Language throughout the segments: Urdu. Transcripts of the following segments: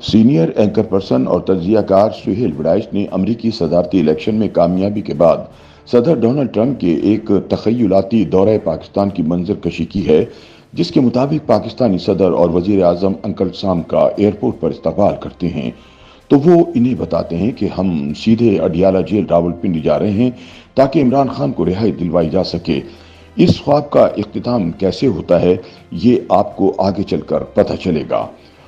سینئر اینکر پرسن اور تجزیہ کار سہیل وڑائچ نے امریکی صدارتی الیکشن میں کامیابی کے بعد صدر ڈونلڈ ٹرمپ کے ایک تخیلاتی دورہ پاکستان کی منظر کشی کی ہے، جس کے مطابق پاکستانی صدر اور وزیر اعظم انکل سام کا ایئرپورٹ پر استقبال کرتے ہیں تو وہ انہیں بتاتے ہیں کہ ہم سیدھے اڈیالہ جیل راولپنڈی جا رہے ہیں تاکہ عمران خان کو رہائی دلوائی جا سکے۔ اس خواب کا اختتام کیسے ہوتا ہے، یہ آپ کو آگے چل کر پتہ چلے گا۔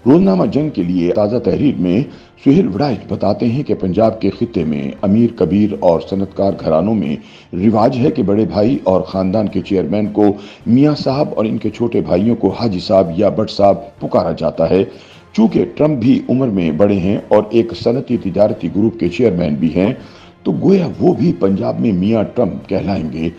روزنامہ جنگ کے لیے تازہ تحریر میں سہیل وڑائچ بتاتے ہیں کہ پنجاب کے خطے میں امیر کبیر اور صنعتکار گھرانوں میں رواج ہے کہ بڑے بھائی اور خاندان کے چیئرمین کو میاں صاحب اور ان کے چھوٹے بھائیوں کو حاجی صاحب یا بٹ صاحب پکارا جاتا ہے۔ چونکہ ٹرمپ بھی عمر میں بڑے ہیں اور ایک صنعتی تجارتی گروپ کے چیئرمین بھی ہیں، تو گویا وہ بھی پنجاب میں میاں ٹرمپ کہلائیں گے۔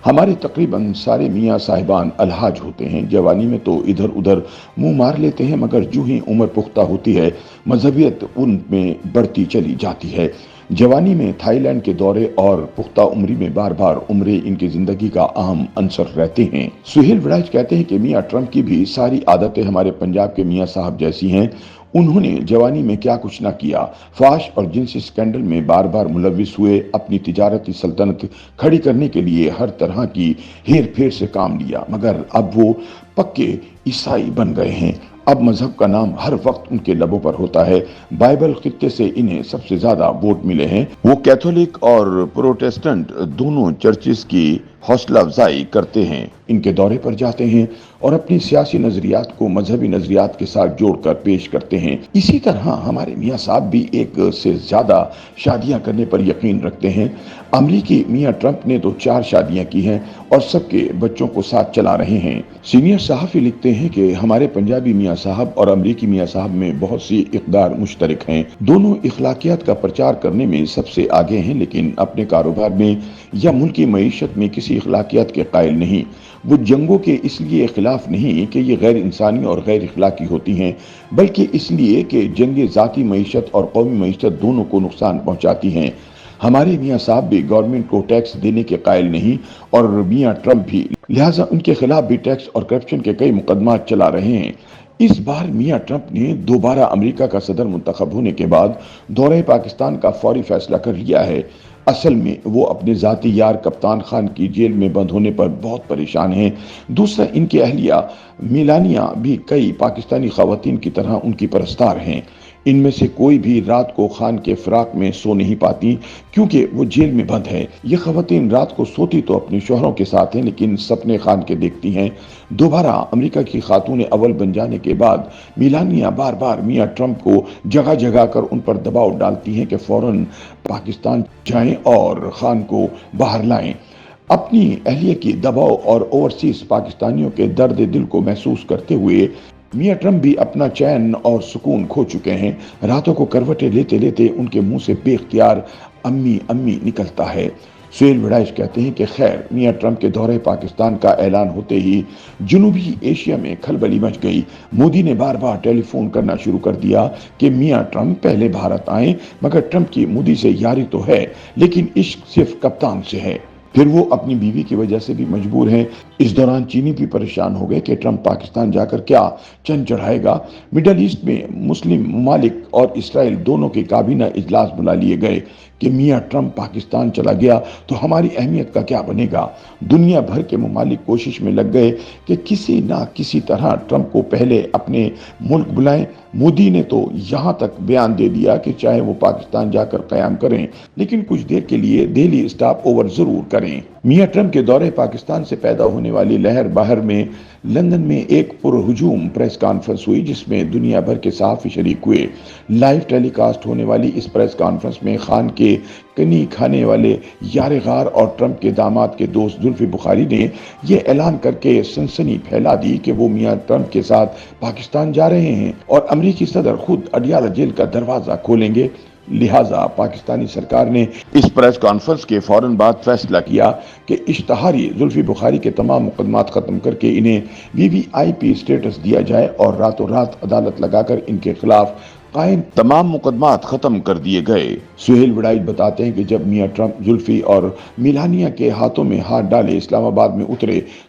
ہمارے تقریباً سارے میاں صاحبان الحاج ہوتے ہیں۔ جوانی میں تو ادھر ادھر منہ مار لیتے ہیں، مگر جو ہی عمر پختہ ہوتی ہے مذہبیت ان میں بڑھتی چلی جاتی ہے۔ جوانی میں تھائی لینڈ کے دورے اور پختہ عمری میں بار بار عمرے ان کی زندگی کا اہم عنصر رہتے ہیں۔ سہیل وڑائچ کہتے ہیں کہ میاں ٹرمپ کی بھی ساری عادتیں ہمارے پنجاب کے میاں صاحب جیسی ہیں۔ انہوں نے جوانی میں کیا کچھ نہ کیا، فحش اور جنسی سکینڈل میں بار بار ملوث ہوئے، اپنی تجارتی سلطنت کھڑی کرنے کے لیے ہر طرح کی ہیر پھیر سے کام لیا، مگر اب وہ پکے عیسائی بن گئے ہیں۔ اب مذہب کا نام ہر وقت ان کے لبوں پر ہوتا ہے۔ بائبل خطے سے انہیں سب سے زیادہ ووٹ ملے ہیں۔ وہ کیتھولک اور پروٹیسٹنٹ دونوں چرچز کی حوصلہ افزائی کرتے ہیں، ان کے دورے پر جاتے ہیں اور اپنی سیاسی نظریات کو مذہبی نظریات کے ساتھ جوڑ کر پیش کرتے ہیں۔ اسی طرح ہمارے میاں صاحب بھی ایک سے زیادہ شادیاں کرنے پر یقین رکھتے ہیں۔ امریکی میاں ٹرمپ نے تو 4 شادیاں کی ہیں اور سب کے بچوں کو ساتھ چلا رہے ہیں۔ سینئر صحافی لکھتے ہیں کہ ہمارے پنجابی میاں صاحب اور امریکی میاں صاحب میں بہت سی اقدار مشترک ہیں۔ دونوں اخلاقیات کا پرچار کرنے میں سب سے آگے ہیں، لیکن اپنے کاروبار میں یا ملکی معیشت میں کسی اخلاقیات کے قائل نہیں۔ وہ جنگوں کے اس لیے خلاف نہیں کہ یہ غیر انسانی اور غیر اخلاقی ہوتی ہیں، بلکہ اس لیے کہ جنگیں ذاتی معیشت اور قومی معیشت دونوں کو نقصان پہنچاتی ہیں۔ ہمارے میاں صاحب بھی گورنمنٹ کو ٹیکس دینے کے قائل نہیں اور میاں ٹرمپ بھی، لہٰذا ان کے خلاف بھی ٹیکس اور کرپشن کے کئی مقدمات چلا رہے ہیں۔ اس بار میاں ٹرمپ نے دوبارہ امریکہ کا صدر منتخب ہونے کے بعد دورہ پاکستان کا فوری فیصلہ کر لیا ہے۔ اصل میں وہ اپنے ذاتی یار کپتان خان کی جیل میں بند ہونے پر بہت پریشان ہیں۔ دوسرا، ان کی اہلیہ میلانیا بھی کئی پاکستانی خواتین کی طرح ان کی پرستار ہیں۔ ان میں سے کوئی بھی رات کو خان کے فراق میں سو نہیں پاتی کیونکہ وہ جیل میں بند ہے۔ یہ خواتین رات کو سوتی تو اپنے شوہروں کے ساتھ ہیں، لیکن سپنے خان کے دیکھتی ہیں۔ دوبارہ امریکہ کی خاتون اول بن جانے کے بعد میلانیا بار بار میاں ٹرمپ کو جگہ جگہ کر ان پر دباؤ ڈالتی ہیں کہ فوراً پاکستان جائیں اور خان کو باہر لائیں۔ اپنی اہلیہ کی دباؤ اور اوورسیز پاکستانیوں کے درد دل کو محسوس کرتے ہوئے میاں ٹرمپ بھی اپنا چین اور سکون کھو چکے ہیں۔ راتوں کو کروٹیں لیتے لیتے ان کے منہ سے بے اختیار امی امی نکلتا ہے۔ سہیل وڑائچ کہتے ہیں کہ خیر، میاں ٹرمپ کے دورے پاکستان کا اعلان ہوتے ہی جنوبی ایشیا میں کھلبلی مچ گئی۔ مودی نے بار بار ٹیلی فون کرنا شروع کر دیا کہ میاں ٹرمپ پہلے بھارت آئیں، مگر ٹرمپ کی مودی سے یاری تو ہے لیکن عشق صرف کپتان سے ہے۔ پھر وہ اپنی بیوی کی وجہ سے بھی مجبور ہیں۔ اس دوران چینی بھی پریشان ہو گئے کہ ٹرمپ پاکستان جا کر کیا چند چڑھائے گا۔ مڈل ایسٹ میں مسلم ممالک اور اسرائیل دونوں کے کابینہ اجلاس بلا لیے گئے کہ میاں ٹرمپ پاکستان چلا گیا تو ہماری اہمیت کا کیا بنے گا۔ دنیا بھر کے ممالک کوشش میں لگ گئے کہ کسی نہ کسی طرح ٹرمپ کو پہلے اپنے ملک بلائیں۔ مودی نے تو یہاں تک بیان دے دیا کہ چاہے وہ پاکستان جا کر قیام کریں لیکن کچھ دیر کے لیے دہلی اسٹاپ اوور ضرور کریں۔ میاں ٹرمپ کے دورے پاکستان سے پیدا ہونے والی لہر باہر میں لندن میں ایک پرہجوم پریس کانفرنس ہوئی جس میں دنیا بھر کے صحافی شریک ہوئے۔ لائیو ٹیلی کاسٹ ہونے والی اس پریس کانفرنس میں خان کے کنی کھانے والے یار غار اور ٹرمپ کے داماد کے دوست زلفی بخاری نے یہ اعلان کر کے سنسنی پھیلا دی کہ وہ میاں ٹرمپ کے ساتھ پاکستان جا رہے ہیں اور امریکی صدر خود اڈیالہ جیل کا دروازہ کھولیں گے۔ لہٰذا پاکستانی سرکار نے اس پریس کانفرنس کے فوراً بعد فیصلہ کیا کہ اشتہاری زلفی بخاری کے تمام مقدمات ختم کر کے انہیں وی وی آئی پی اسٹیٹس دیا جائے اور راتوں رات عدالت لگا کر ان کے خلاف قائم تمام مقدمات ختم کر دیے گئے۔ سہیل وڑائچ بتاتے ہیں کہ جب میاں ٹرمپ زلفی اور میلانیا کے ہاتھوں میں ہاتھ ڈالے اسلام آباد میں اترے